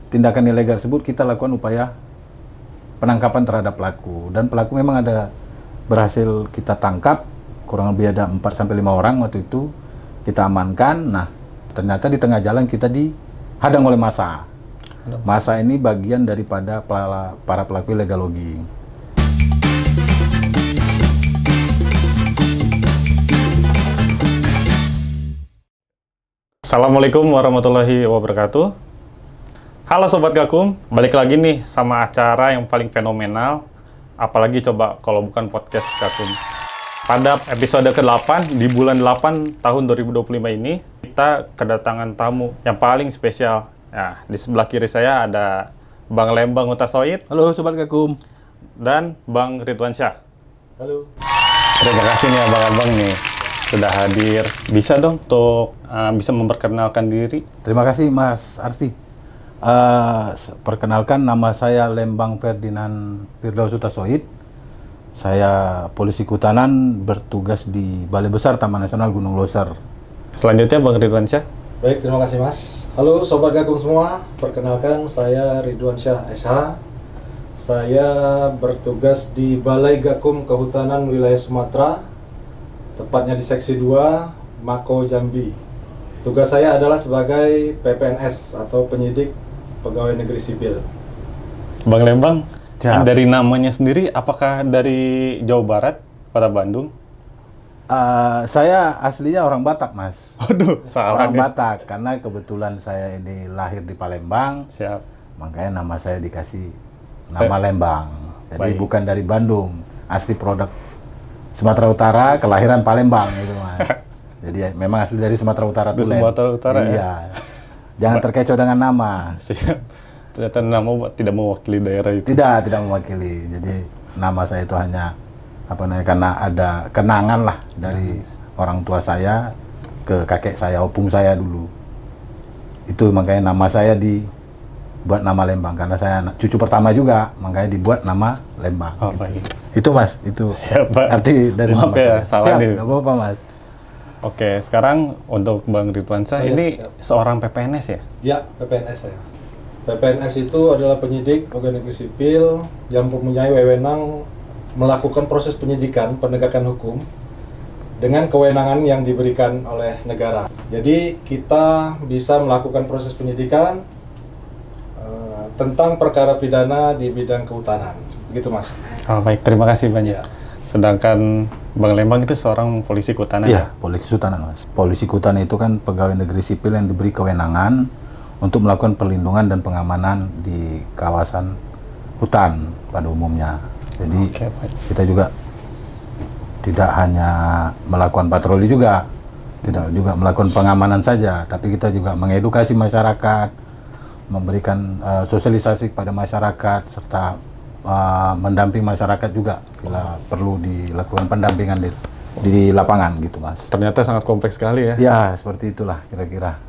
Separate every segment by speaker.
Speaker 1: tindakan ilegal tersebut kita lakukan upaya penangkapan terhadap pelaku, dan pelaku memang ada berhasil kita tangkap, kurang lebih ada 4 sampai 5 orang waktu itu kita amankan. Nah, ternyata di tengah jalan kita dihadang oleh massa. Massa ini bagian daripada para pelaku illegal logging.
Speaker 2: Assalamualaikum warahmatullahi wabarakatuh. Halo Sobat Gakum, balik lagi nih sama acara yang paling fenomenal. Apalagi coba kalau bukan podcast Gakum. Pada episode ke-8 di bulan 8 tahun 2025 ini, kita kedatangan tamu yang paling spesial. Nah, di sebelah kiri saya ada Bang Lembang Hutasoid.
Speaker 1: Halo Sobat Gakum.
Speaker 2: Dan Bang Ridwan Syah.
Speaker 3: Halo.
Speaker 2: Terima kasih nih abang-abang nih sudah hadir. Bisa dong untuk bisa memperkenalkan diri.
Speaker 1: Terima kasih Mas Arsi. Perkenalkan, nama saya Lembang Ferdinand Firdaus Hutasoid. Saya polisi kehutanan bertugas di Balai Besar Taman Nasional Gunung Loser.
Speaker 2: Selanjutnya Bang Ridwan Syah.
Speaker 3: Baik, terima kasih Mas. Halo Sobat Gakum semua, perkenalkan saya Ridwan Syah SH. Saya bertugas di Balai Gakum Kehutanan Wilayah Sumatera, tepatnya di Seksi 2, Mako Jambi. Tugas saya adalah sebagai PPNS atau penyidik pegawai negeri sipil.
Speaker 2: Bang Lembang,
Speaker 1: Siap.
Speaker 2: dari namanya sendiri, apakah dari Jawa Barat, Kota Bandung?
Speaker 1: Saya aslinya orang Batak, Mas.
Speaker 2: Waduh, salah
Speaker 1: Orang
Speaker 2: nih.
Speaker 1: Batak, karena kebetulan saya ini lahir di Palembang,
Speaker 2: Siap.
Speaker 1: makanya nama saya dikasih nama Lembang. Jadi
Speaker 2: Baik.
Speaker 1: bukan dari Bandung, asli produk Sumatera Utara, kelahiran Palembang gitu, Mas. Jadi memang asli dari Sumatera Utara
Speaker 2: Di
Speaker 1: tulen.
Speaker 2: Sumatera Utara, ya?
Speaker 1: Iya. Jangan terkecoh dengan nama.
Speaker 2: Siap. Ternyata nama tidak mewakili daerah itu.
Speaker 1: Tidak mewakili. Jadi nama saya itu hanya karena ada kenangan lah dari orang tua saya ke kakek saya, opung saya dulu. Itu makanya nama saya dibuat nama Lembang, karena saya anak cucu pertama juga, makanya dibuat nama Lembang.
Speaker 2: Oh, baik.
Speaker 1: Itu Mas, itu
Speaker 2: Siap, Pak.
Speaker 1: arti dari
Speaker 2: Maaf
Speaker 1: nama
Speaker 2: ya,
Speaker 1: saya.
Speaker 2: salah
Speaker 1: Siap,
Speaker 2: nih.
Speaker 1: nggak apa-apa Mas.
Speaker 2: Oke, sekarang untuk Bang Ridwan Syah,
Speaker 3: Oh, iya,
Speaker 2: ini
Speaker 3: siap.
Speaker 2: seorang PPNS ya?
Speaker 3: Ya, PPNS saya. PPNS itu adalah penyidik pegawai negeri sipil yang mempunyai wewenang melakukan proses penyidikan penegakan hukum dengan kewenangan yang diberikan oleh negara. Jadi kita bisa melakukan proses penyidikan tentang perkara pidana di bidang kehutanan. Begitu Mas.
Speaker 2: Oh, baik, terima kasih banyak.
Speaker 3: Ya.
Speaker 2: Sedangkan Bang Lembang itu seorang polisi kehutanan
Speaker 1: Iya, polisi kehutanan Mas. Polisi kehutanan itu kan pegawai negeri sipil yang diberi kewenangan untuk melakukan perlindungan dan pengamanan di kawasan hutan pada umumnya. Jadi
Speaker 2: Oke, baik.
Speaker 1: kita juga tidak hanya melakukan patroli juga, tidak juga melakukan pengamanan saja, tapi kita juga mengedukasi masyarakat, memberikan sosialisasi kepada masyarakat, serta mendamping masyarakat juga bila perlu dilakukan pendampingan di lapangan gitu Mas.
Speaker 2: Ternyata sangat kompleks sekali ya.
Speaker 1: Ya seperti itulah kira-kira.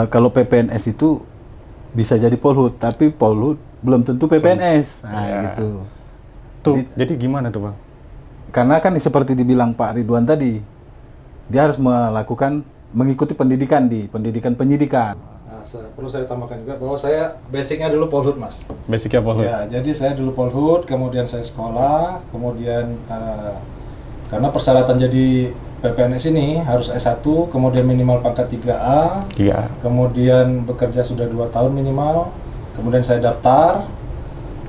Speaker 1: Kalau PPNS itu bisa jadi Polhut, tapi Polhut belum tentu PPNS. Nah
Speaker 2: Ya.
Speaker 1: gitu.
Speaker 2: Jadi gimana tuh Bang?
Speaker 1: Karena kan seperti dibilang Pak Ridwan tadi, dia harus mengikuti pendidikan penyidikan.
Speaker 3: Nah, perlu saya tambahkan juga bahwa saya basicnya dulu Polhut Mas.
Speaker 2: Basicnya Polhut.
Speaker 3: Ya, jadi saya dulu Polhut, kemudian saya sekolah, kemudian karena persyaratan jadi PPNS ini harus S1, kemudian minimal pangkat 3A,
Speaker 2: Iya.
Speaker 3: kemudian bekerja sudah 2 tahun minimal, kemudian saya daftar,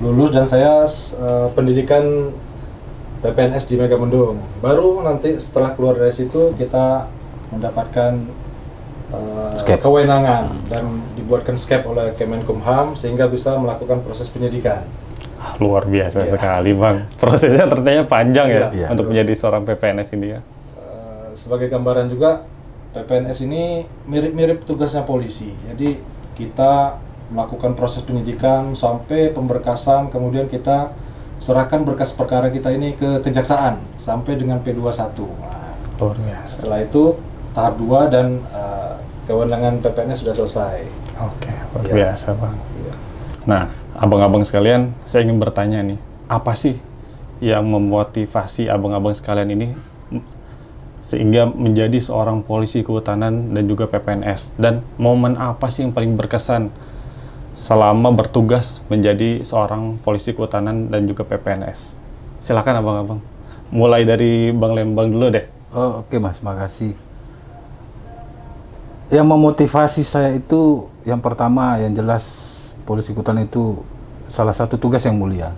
Speaker 3: lulus dan saya pendidikan PPNS di Megamendung. Baru nanti setelah keluar dari situ kita mendapatkan
Speaker 1: Skep.
Speaker 3: kewenangan dan dibuatkan skep oleh Kemenkumham sehingga bisa melakukan proses penyidikan.
Speaker 2: Luar biasa
Speaker 3: Iya.
Speaker 2: sekali Bang. Prosesnya ternyata panjang ya
Speaker 1: Iya.
Speaker 2: untuk menjadi seorang PPNS ini ya.
Speaker 3: Sebagai gambaran juga, PPNS ini mirip-mirip tugasnya polisi. Jadi kita melakukan proses penyidikan sampai pemberkasan, kemudian kita serahkan berkas perkara kita ini ke kejaksaan sampai dengan P21. Nah,
Speaker 2: Luar biasa.
Speaker 3: setelah itu tahap 2 dan kewenangan PPNS sudah selesai.
Speaker 2: Oke, luar
Speaker 3: Iya.
Speaker 2: biasa Bang.
Speaker 3: Iya.
Speaker 2: Nah, abang-abang sekalian, saya ingin bertanya nih, apa sih yang memotivasi abang-abang sekalian ini sehingga menjadi seorang polisi kehutanan dan juga PPNS? Dan momen apa sih yang paling berkesan selama bertugas menjadi seorang polisi kehutanan dan juga PPNS? Silakan abang-abang. Mulai dari Bang Lembang dulu deh.
Speaker 1: Oh, oke Mas, makasih. Yang memotivasi saya itu yang pertama yang jelas polisi kehutanan itu salah satu tugas yang mulia.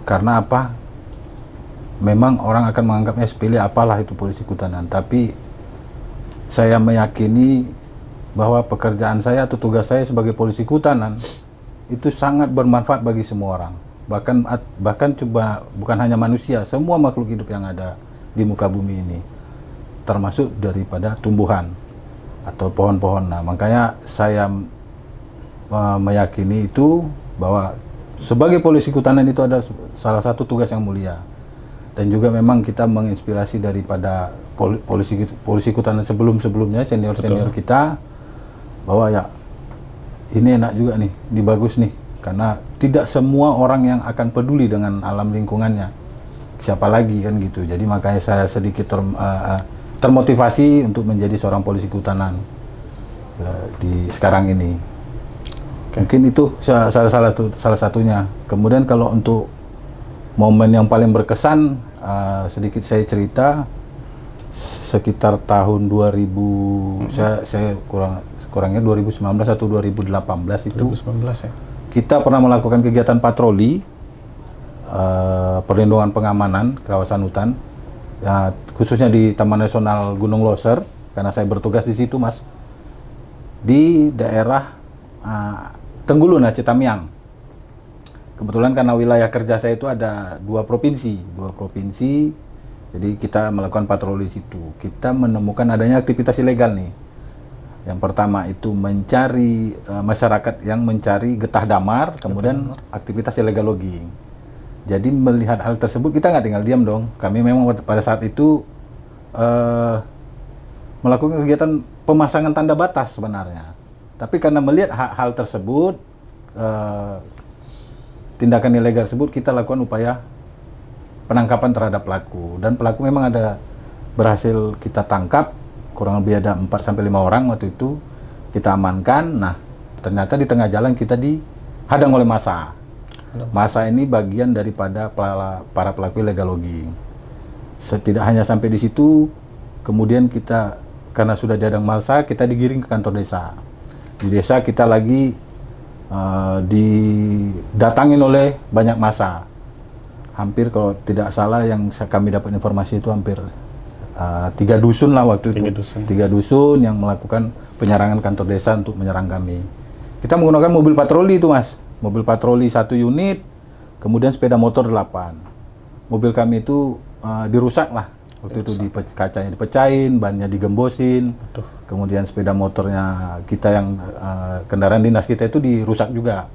Speaker 1: Karena apa? Memang orang akan menganggapnya sepele apalah itu polisi kehutanan, tapi saya meyakini bahwa pekerjaan saya atau tugas saya sebagai polisi kehutanan itu sangat bermanfaat bagi semua orang. Bahkan coba bukan hanya manusia, semua makhluk hidup yang ada di muka bumi ini, termasuk daripada tumbuhan atau pohon-pohon. Nah, makanya saya meyakini itu bahwa sebagai polisi kehutanan itu adalah salah satu tugas yang mulia. Dan juga memang kita menginspirasi daripada polisi kehutanan sebelumnya, senior-senior kita, bahwa ya ini enak juga nih, ini bagus nih, karena tidak semua orang yang akan peduli dengan alam lingkungannya, siapa lagi kan gitu. Jadi makanya saya sedikit termotivasi untuk menjadi seorang polisi kehutanan di sekarang ini. Mungkin itu salah satunya. Kemudian kalau untuk momen yang paling berkesan, sedikit saya cerita, sekitar tahun 2000, saya kurangnya 2019 atau 2018 itu.
Speaker 2: 2019 ya?
Speaker 1: Kita pernah melakukan kegiatan patroli, perlindungan pengamanan kawasan hutan, ya, khususnya di Taman Nasional Gunung Loser, karena saya bertugas di situ, Mas, di daerah Tenggulun, Citamiang. Kebetulan karena wilayah kerja saya itu ada dua provinsi, jadi kita melakukan patroli situ. Kita menemukan adanya aktivitas ilegal nih. Yang pertama itu mencari masyarakat yang mencari getah damar, kemudian aktivitas illegal logging. Jadi melihat hal tersebut kita nggak tinggal diam dong. Kami memang pada saat itu melakukan kegiatan pemasangan tanda batas sebenarnya. Tapi karena melihat hal tersebut, tindakan ilegal tersebut, kita lakukan upaya penangkapan terhadap pelaku. Dan pelaku memang ada berhasil kita tangkap, kurang lebih ada 4-5 orang waktu itu kita amankan. Nah, ternyata di tengah jalan kita dihadang oleh massa. Massa ini bagian daripada para pelaku illegal logging. Tidak hanya sampai di situ, kemudian kita karena sudah dihadang massa, kita digiring ke kantor desa. Di desa kita lagi didatangin oleh banyak massa. Hampir kalau tidak salah yang kami dapat informasi itu hampir 3 dusun lah waktu itu. 3 dusun yang melakukan penyerangan kantor desa untuk menyerang kami. Kita menggunakan mobil patroli itu, Mas. Mobil patroli 1 unit, kemudian sepeda motor 8. Mobil kami itu dirusak lah. Waktu itu kacanya dipecahin, bannya digembosin. Kemudian sepeda motornya kita yang kendaraan dinas kita itu dirusak juga.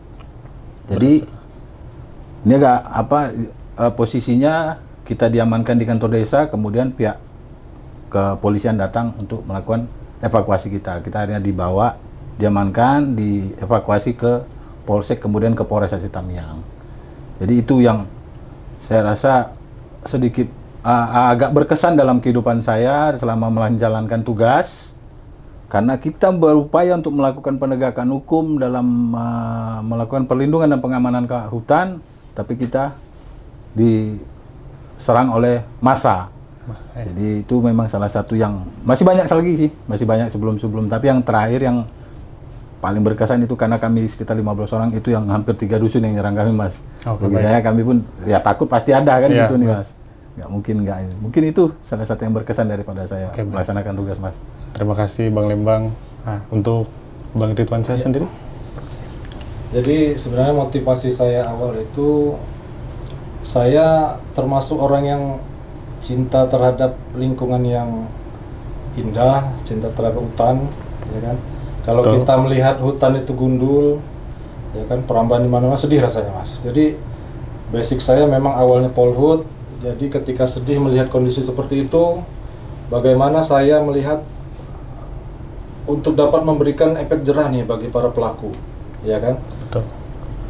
Speaker 1: Jadi ini agak posisinya kita diamankan di kantor desa, kemudian pihak kepolisian datang untuk melakukan evakuasi kita. Kita akhirnya dibawa, diamankan, dievakuasi ke Polsek, kemudian ke Polres Citamiang. Jadi itu yang saya rasa sedikit agak berkesan dalam kehidupan saya selama menjalankan tugas, karena kita berupaya untuk melakukan penegakan hukum dalam melakukan perlindungan dan pengamanan ke hutan, tapi kita diserang oleh massa. Jadi itu memang salah satu yang masih banyak lagi sih, masih banyak sebelum-sebelum, tapi yang terakhir yang paling berkesan itu karena kami sekitar 15 orang itu yang hampir 3 dusun yang nyerang kami, Mas. Begitu kami pun ya takut pasti ada kan gitu nih, Mas. Nggak mungkin nggak. Mungkin itu salah satu yang berkesan daripada saya melaksanakan tugas, Mas.
Speaker 2: Terima kasih Bang Lembang. Untuk Bang Ridwan saya sendiri?
Speaker 3: Jadi sebenarnya motivasi saya awal itu, saya termasuk orang yang cinta terhadap lingkungan yang indah, cinta terhadap hutan, ya kan. Kalau kita melihat hutan itu gundul, ya kan, perambahan di mana-mana, sedih rasanya, Mas. Jadi basic saya memang awalnya polhut. Jadi ketika sedih melihat kondisi seperti itu, bagaimana saya melihat untuk dapat memberikan efek jerah nih bagi para pelaku, ya kan?
Speaker 2: Betul.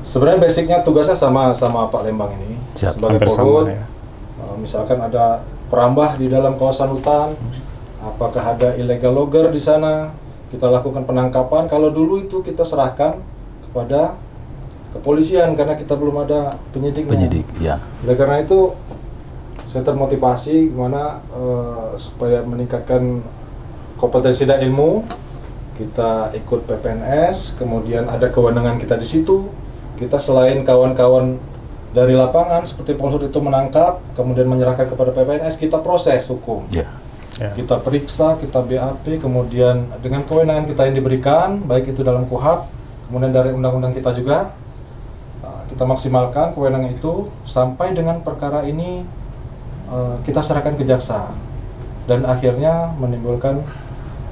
Speaker 3: Sebenarnya basicnya tugasnya sama Pak Lembang ini. Sebagai polhut, ya. Misalkan ada perambah di dalam kawasan hutan, apakah ada illegal logger di sana, kita lakukan penangkapan. Kalau dulu itu kita serahkan kepada kepolisian karena kita belum ada penyidiknya.
Speaker 1: Penyidik, ya.
Speaker 3: Oleh karena itu saya termotivasi gimana supaya meningkatkan kompetensi dan ilmu. Kita ikut PPNS, kemudian ada kewenangan kita di situ. Kita selain kawan-kawan dari lapangan seperti Polhut itu menangkap, kemudian menyerahkan kepada PPNS, kita proses hukum.
Speaker 1: Ya.
Speaker 2: Ya.
Speaker 3: Kita periksa, kita BAP, kemudian dengan kewenangan kita yang diberikan, baik itu dalam KUHP, kemudian dari undang-undang kita juga, kita maksimalkan kewenangan itu sampai dengan perkara ini kita serahkan ke jaksa dan akhirnya menimbulkan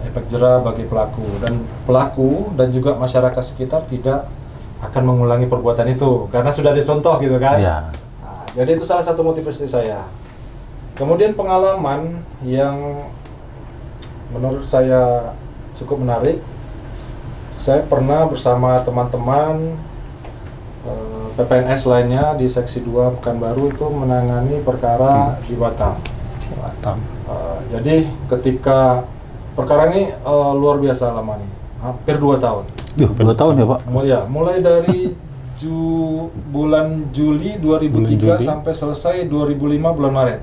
Speaker 3: efek jera bagi pelaku dan juga masyarakat sekitar tidak akan mengulangi perbuatan itu karena sudah dicontoh gitu kan.
Speaker 1: Ya.
Speaker 3: Nah, jadi itu salah satu motivasi saya. Kemudian pengalaman yang menurut saya cukup menarik, saya pernah bersama teman-teman PPNS lainnya di Seksi 2 Pekanbaru itu menangani perkara di Batam. Jadi ketika perkara ini luar biasa lama nih, hampir 2 tahun.
Speaker 1: 2 tahun ya Pak?
Speaker 3: Mulai dari bulan Juli 2003 sampai selesai 2005 bulan Maret.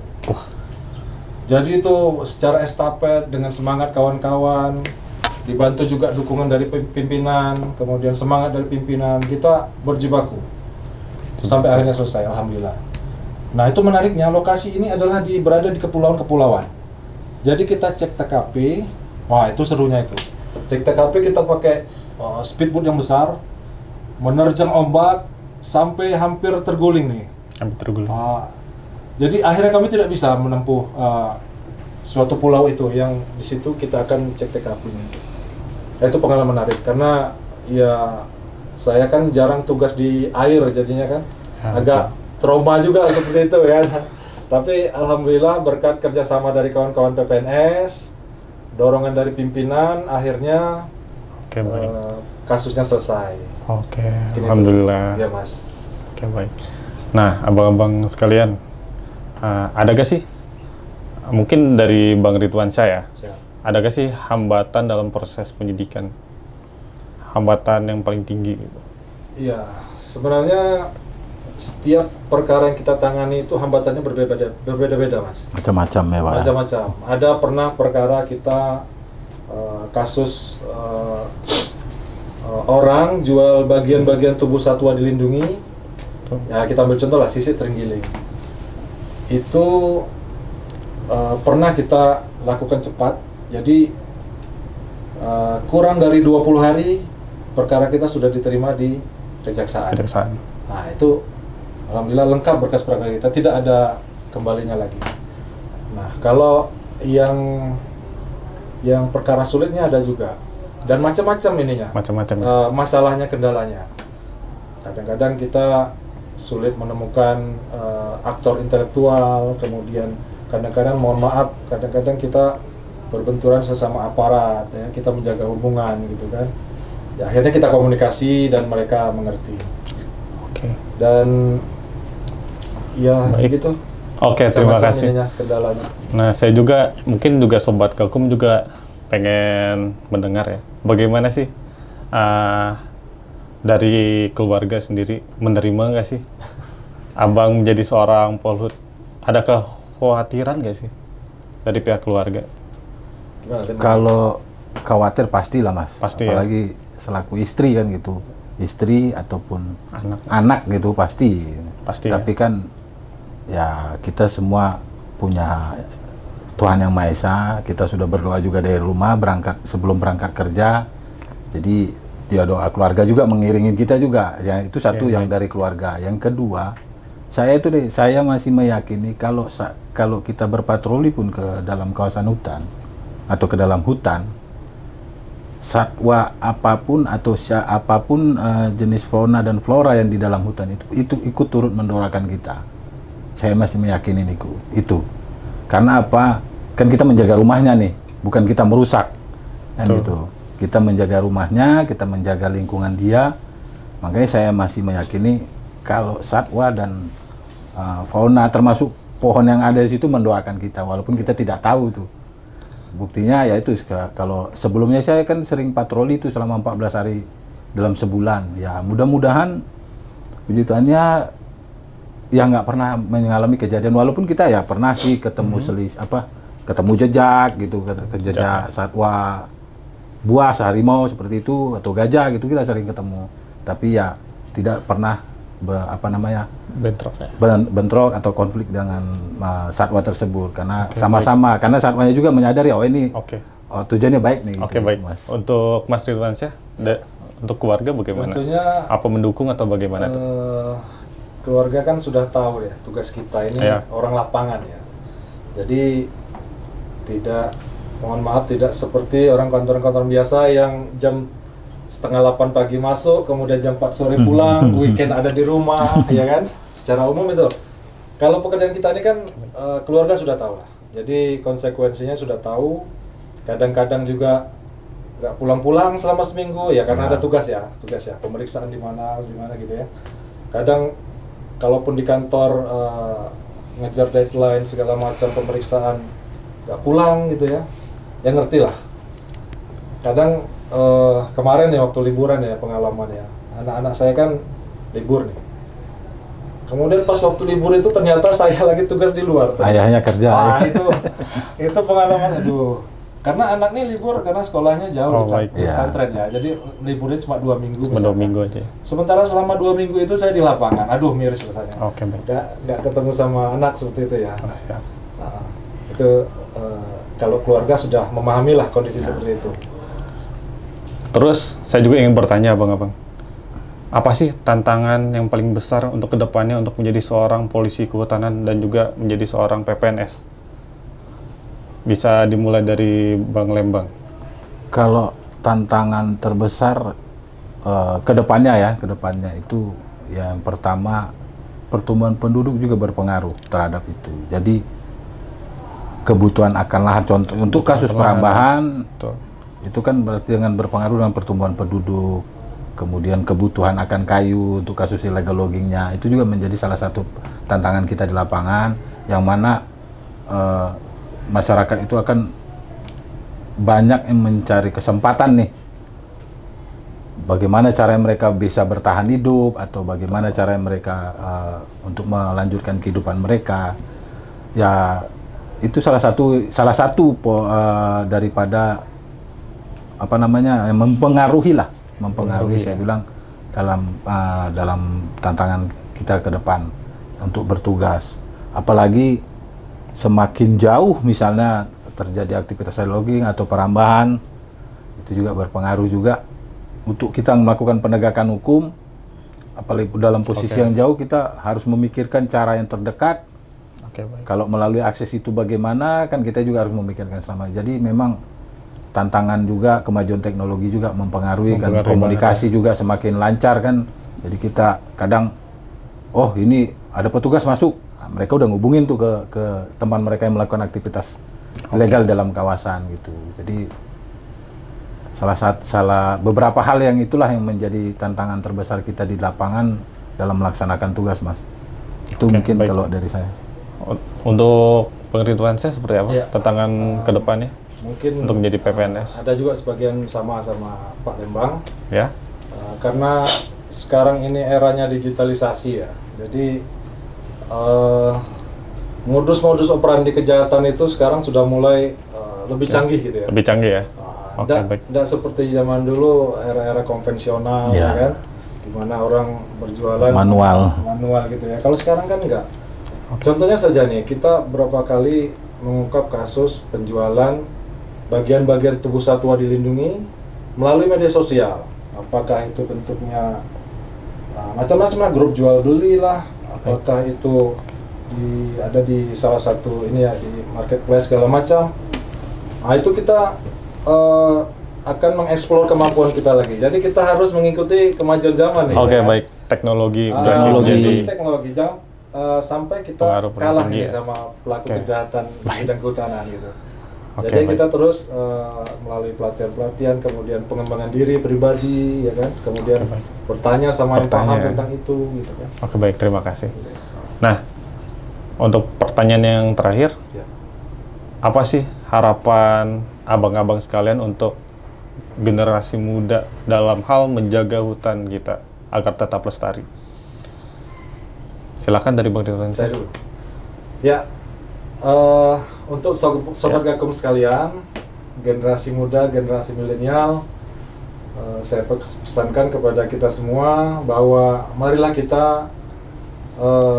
Speaker 3: Jadi itu secara estafet dengan semangat kawan-kawan, dibantu juga dukungan dari pimpinan, kemudian semangat dari pimpinan, kita berjibaku sampai akhirnya selesai, alhamdulillah. Nah itu menariknya, lokasi ini adalah berada di kepulauan-kepulauan. Jadi kita cek TKP, wah itu serunya itu. Cek TKP kita pakai speedboat yang besar, menerjang ombak sampai hampir terguling nih.
Speaker 2: Hampir terguling.
Speaker 3: Jadi akhirnya kami tidak bisa menempuh suatu pulau itu yang di situ kita akan cek TKP ini. Itu pengalaman menarik karena ya saya kan jarang tugas di air jadinya kan agak trauma juga seperti itu ya. Tapi alhamdulillah berkat kerjasama dari kawan-kawan PPNS, dorongan dari pimpinan, akhirnya kasusnya selesai.
Speaker 2: Alhamdulillah.
Speaker 3: Ya Mas.
Speaker 2: Baik. Nah, abang-abang sekalian, ada gak sih, mungkin dari Bang Ridwan saya, ada gak sih hambatan dalam proses penyidikan? Hambatan yang paling tinggi gitu?
Speaker 3: Iya, sebenarnya setiap perkara yang kita tangani itu hambatannya berbeda-beda Mas.
Speaker 1: Macam-macam ya Pak?
Speaker 3: Macam-macam. Ada pernah perkara kita kasus orang jual bagian-bagian tubuh satwa dilindungi. Ya kita ambil contoh lah, sisik terenggiling. Itu pernah kita lakukan cepat, jadi kurang dari 20 hari perkara kita sudah diterima di kejaksaan. Nah itu alhamdulillah lengkap berkas perkara kita, tidak ada kembalinya lagi. Nah kalau yang perkara sulitnya ada juga, dan macam-macam ininya. Masalahnya, kendalanya. Kadang-kadang kita sulit menemukan aktor intelektual, kemudian kadang-kadang mohon maaf, kadang-kadang kita berbenturan sesama aparat, ya, kita menjaga hubungan gitu kan. Ya, akhirnya kita komunikasi dan mereka mengerti. Dan ya gitu.
Speaker 2: Terima kasih.
Speaker 3: Kendalanya.
Speaker 2: Nah, saya juga mungkin juga Sobat Gakum juga pengen mendengar ya, bagaimana sih dari keluarga sendiri menerima nggak sih abang menjadi seorang Polhut? Ada kekhawatiran nggak sih dari pihak keluarga?
Speaker 1: Kalau khawatir pastilah Mas.
Speaker 2: Pasti,
Speaker 1: apalagi selaku istri kan gitu, istri ataupun anak gitu pasti. Tapi
Speaker 2: ya.
Speaker 1: kan ya kita semua punya Tuhan Yang Maha Esa. Kita sudah berdoa juga dari rumah sebelum berangkat kerja. Jadi dia doa keluarga juga mengiringin kita juga. Ya itu satu yang dari keluarga. Yang kedua, saya masih meyakini kalau kita berpatroli pun ke dalam kawasan hutan atau ke dalam hutan, satwa apapun atau apapun jenis fauna dan flora yang di dalam hutan itu ikut turut mendoakan kita. Saya masih meyakini itu. Karena apa? Kan kita menjaga rumahnya nih, bukan kita merusak. Kan gitu. Kita menjaga rumahnya, kita menjaga lingkungan dia. Makanya saya masih meyakini kalau satwa dan fauna termasuk pohon yang ada di situ mendoakan kita walaupun kita tidak tahu tuh. Buktinya ya itu kalau sebelumnya saya kan sering patroli itu selama 14 hari dalam sebulan. Ya mudah-mudahan puji Tuhannya ya nggak pernah mengalami kejadian, walaupun kita ya pernah sih ketemu ketemu jejak gitu, jejak satwa buas, harimau seperti itu atau gajah gitu, kita sering ketemu. Tapi ya tidak pernah
Speaker 2: bentrok ya.
Speaker 1: bentrok atau konflik dengan satwa tersebut, karena sama-sama karena satwanya juga menyadari ini tujuannya baik nih.
Speaker 2: Oke, baik. Mas. Untuk Mas Ridwansyah, untuk keluarga bagaimana?
Speaker 3: Tentunya
Speaker 2: apa mendukung atau bagaimana tuh?
Speaker 3: Keluarga kan sudah tahu ya tugas kita ini orang lapangan ya. Jadi mohon maaf tidak seperti orang kantor-kantor biasa yang jam 7:30 pagi masuk, kemudian jam 4 sore pulang, weekend ada di rumah, ya kan? Secara umum itu. Kalau pekerjaan kita ini kan keluarga sudah tahu lah. Jadi konsekuensinya sudah tahu. Kadang-kadang juga nggak pulang-pulang selama seminggu, ya karena ada tugas ya, pemeriksaan di mana gitu ya. Kadang kalaupun di kantor ngejar deadline segala macam pemeriksaan, nggak pulang gitu ya. Ya ngerti lah. Kadang kemarin ya waktu liburan ya pengalaman ya, anak-anak saya kan libur nih. Kemudian pas waktu libur itu ternyata saya lagi tugas di luar.
Speaker 1: Ayahnya kerja.
Speaker 3: Itu pengalaman, aduh. Karena anak nih libur karena sekolahnya jauh di pesantren ya. Jadi liburnya cuma 2 minggu.
Speaker 2: Cuma 2 minggu aja.
Speaker 3: Sementara selama 2 minggu itu saya di lapangan. Aduh, miris rasanya.
Speaker 2: Oke, baik.
Speaker 3: Nggak ketemu sama anak seperti itu ya.
Speaker 2: Siap.
Speaker 3: Nah, itu kalau keluarga sudah memahami lah kondisi seperti itu.
Speaker 2: Terus saya juga ingin bertanya abang-abang, apa sih tantangan yang paling besar untuk kedepannya untuk menjadi seorang polisi kehutanan dan juga menjadi seorang PPNS? Bisa dimulai dari Bang Lembang.
Speaker 1: Kalau tantangan terbesar kedepannya itu yang pertama, pertumbuhan penduduk juga berpengaruh terhadap itu. Jadi kebutuhan akan lahan, contoh untuk kasus perambahan itu kan berarti dengan berpengaruh dengan pertumbuhan penduduk, kemudian kebutuhan akan kayu untuk kasus illegal loggingnya, itu juga menjadi salah satu tantangan kita di lapangan, yang mana masyarakat itu akan banyak yang mencari kesempatan nih, bagaimana cara mereka bisa bertahan hidup atau bagaimana cara mereka untuk melanjutkan kehidupan mereka. Ya itu salah satu daripada yang mempengaruhi saya bilang dalam tantangan kita ke depan untuk bertugas. Apalagi semakin jauh misalnya terjadi aktivitas logging atau perambahan, itu juga berpengaruh juga untuk kita melakukan penegakan hukum. Apalagi dalam posisi yang jauh, kita harus memikirkan cara yang terdekat. Kalau melalui akses itu bagaimana, kan kita juga harus memikirkan selama. Jadi memang tantangan juga, kemajuan teknologi juga mempengaruhi kan, komunikasi juga semakin lancar kan. Jadi kita kadang, ini ada petugas masuk, mereka udah ngubungin tuh ke tempat mereka yang melakukan aktivitas ilegal dalam kawasan gitu. Jadi beberapa hal yang itulah yang menjadi tantangan terbesar kita di lapangan dalam melaksanakan tugas, Mas. Itu mungkin baik. Kalau dari saya.
Speaker 2: Untuk Bang Ridwansyah seperti apa tantangan ke depannya?
Speaker 3: Mungkin
Speaker 2: untuk menjadi PPNS.
Speaker 3: Ada juga sebagian sama Pak Lembang.
Speaker 2: Ya.
Speaker 3: Karena sekarang ini eranya digitalisasi ya. Jadi modus-modus operandi kejahatan itu sekarang sudah mulai lebih canggih gitu ya.
Speaker 2: Lebih canggih ya.
Speaker 3: Tidak seperti zaman dulu era-era konvensional ya kan. Dimana orang berjualan manual gitu ya. Kalau sekarang kan enggak. Contohnya saja nih, kita berapa kali mengungkap kasus penjualan bagian-bagian tubuh satwa dilindungi melalui media sosial. Apakah itu bentuknya macam-macam lah, grup jual beli lah, apakah itu ada di salah satu ini ya, di marketplace segala macam. Nah itu kita akan mengeksplor kemampuan kita lagi. Jadi kita harus mengikuti kemajuan zaman nih.
Speaker 2: Baik. Teknologi.
Speaker 3: Teknologi. Jangan sampai kita kalah nih sama pelaku kejahatan di bidang kehutanan gitu. Jadi kita terus melalui pelatihan-pelatihan, kemudian pengembangan diri pribadi, ya kan, kemudian bertanya sama yang paham tentang itu, gitu kan.
Speaker 2: Baik, terima kasih. Nah, untuk pertanyaan yang terakhir, apa sih harapan abang-abang sekalian untuk generasi muda dalam hal menjaga hutan kita agar tetap lestari? Silakan dari Bang Ridwan.
Speaker 3: Saya dulu. Ya, untuk sobat Gakum sekalian, generasi muda, generasi milenial, saya pesankan kepada kita semua bahwa marilah kita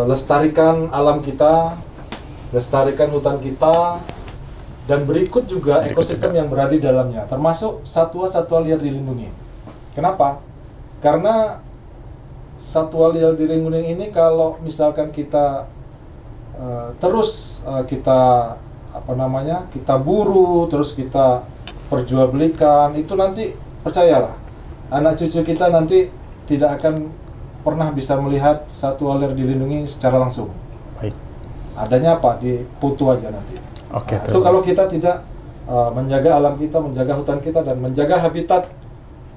Speaker 3: lestarikan alam kita, lestarikan hutan kita, dan berikut juga ekosistem yang berada di dalamnya, termasuk satwa-satwa liar dilindungi. Kenapa? Karena satwa liar dilindungi ini kalau misalkan kita kita buru, terus kita perjualbelikan, itu nanti percayalah, anak cucu kita nanti tidak akan pernah bisa melihat satwa liar dilindungi secara langsung.
Speaker 2: Baik.
Speaker 3: Adanya apa? Di foto aja nanti.
Speaker 2: Oke,
Speaker 3: Itu kalau kita tidak menjaga alam kita, menjaga hutan kita, dan menjaga habitat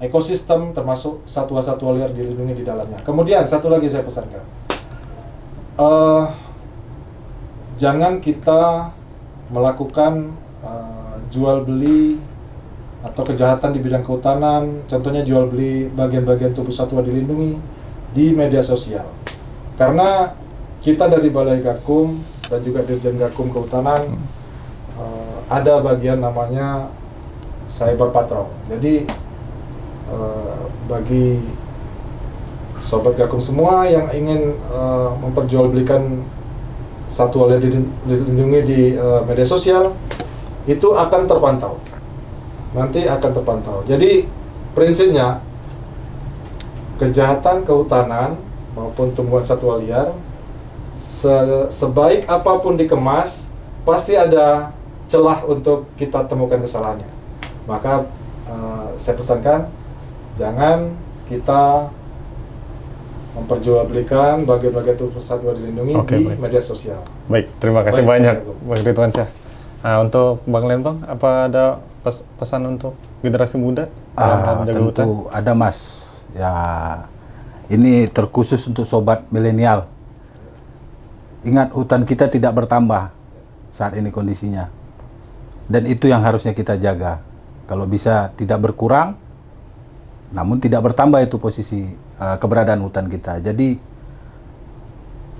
Speaker 3: ekosistem termasuk satwa-satwa liar dilindungi di dalamnya. Kemudian satu lagi saya pesankan, jangan kita melakukan jual beli atau kejahatan di bidang kehutanan, contohnya jual beli bagian-bagian tubuh satwa dilindungi di media sosial. Karena kita dari Balai Gakum dan juga Dirjen Gakum Kehutanan ada bagian namanya cyber patrol. Jadi bagi sobat Gakum semua yang ingin memperjualbelikan satwa liar dilindungi di media sosial, itu akan terpantau. Nanti akan terpantau. Jadi prinsipnya kejahatan kehutanan maupun tumbuhan satwa liar sebaik apapun dikemas pasti ada celah untuk kita temukan kesalahannya. Maka saya pesankan jangan kita memperjualbelikan bagian-bagian tubuh satwa dilindungi di media sosial.
Speaker 2: Baik, terima kasih banyak Bang Ridwan Syah. Nah, untuk Bang Lembang, apa ada pesan untuk generasi muda dalam menjaga hutan?
Speaker 1: Tentu ada, Mas. Ya, ini terkhusus untuk sobat milenial. Ingat, hutan kita tidak bertambah saat ini kondisinya. Dan itu yang harusnya kita jaga. Kalau bisa tidak berkurang, namun tidak bertambah itu posisi keberadaan hutan kita. Jadi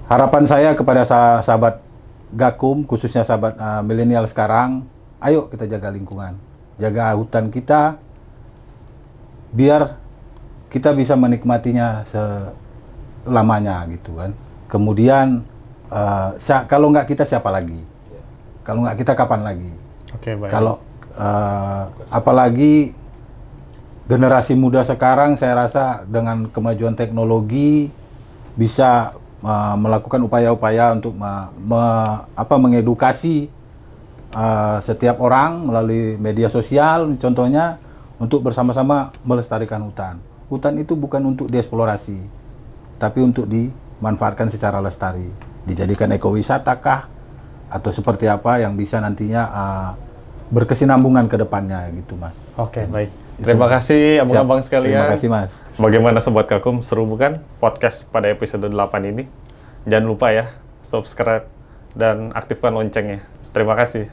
Speaker 1: harapan saya kepada sahabat Gakum, khususnya sahabat milenial sekarang, ayo kita jaga lingkungan, jaga hutan kita, biar kita bisa menikmatinya selamanya gitu kan. Kemudian kalau nggak kita siapa lagi? Kalau nggak kita kapan lagi?
Speaker 2: Oke, baik.
Speaker 1: Kalau apalagi generasi muda sekarang, saya rasa dengan kemajuan teknologi bisa melakukan upaya-upaya untuk mengedukasi setiap orang melalui media sosial, contohnya untuk bersama-sama melestarikan hutan. Hutan itu bukan untuk dieksplorasi, tapi untuk dimanfaatkan secara lestari, dijadikan ekowisata kah, atau seperti apa yang bisa nantinya berkesinambungan ke depannya gitu, Mas.
Speaker 2: Oke, baik. Terima kasih abang-abang sekalian.
Speaker 1: Terima kasih, Mas.
Speaker 2: Bagaimana Sobat Gakum, seru bukan podcast pada episode 8 ini? Jangan lupa ya, subscribe dan aktifkan loncengnya. Terima kasih.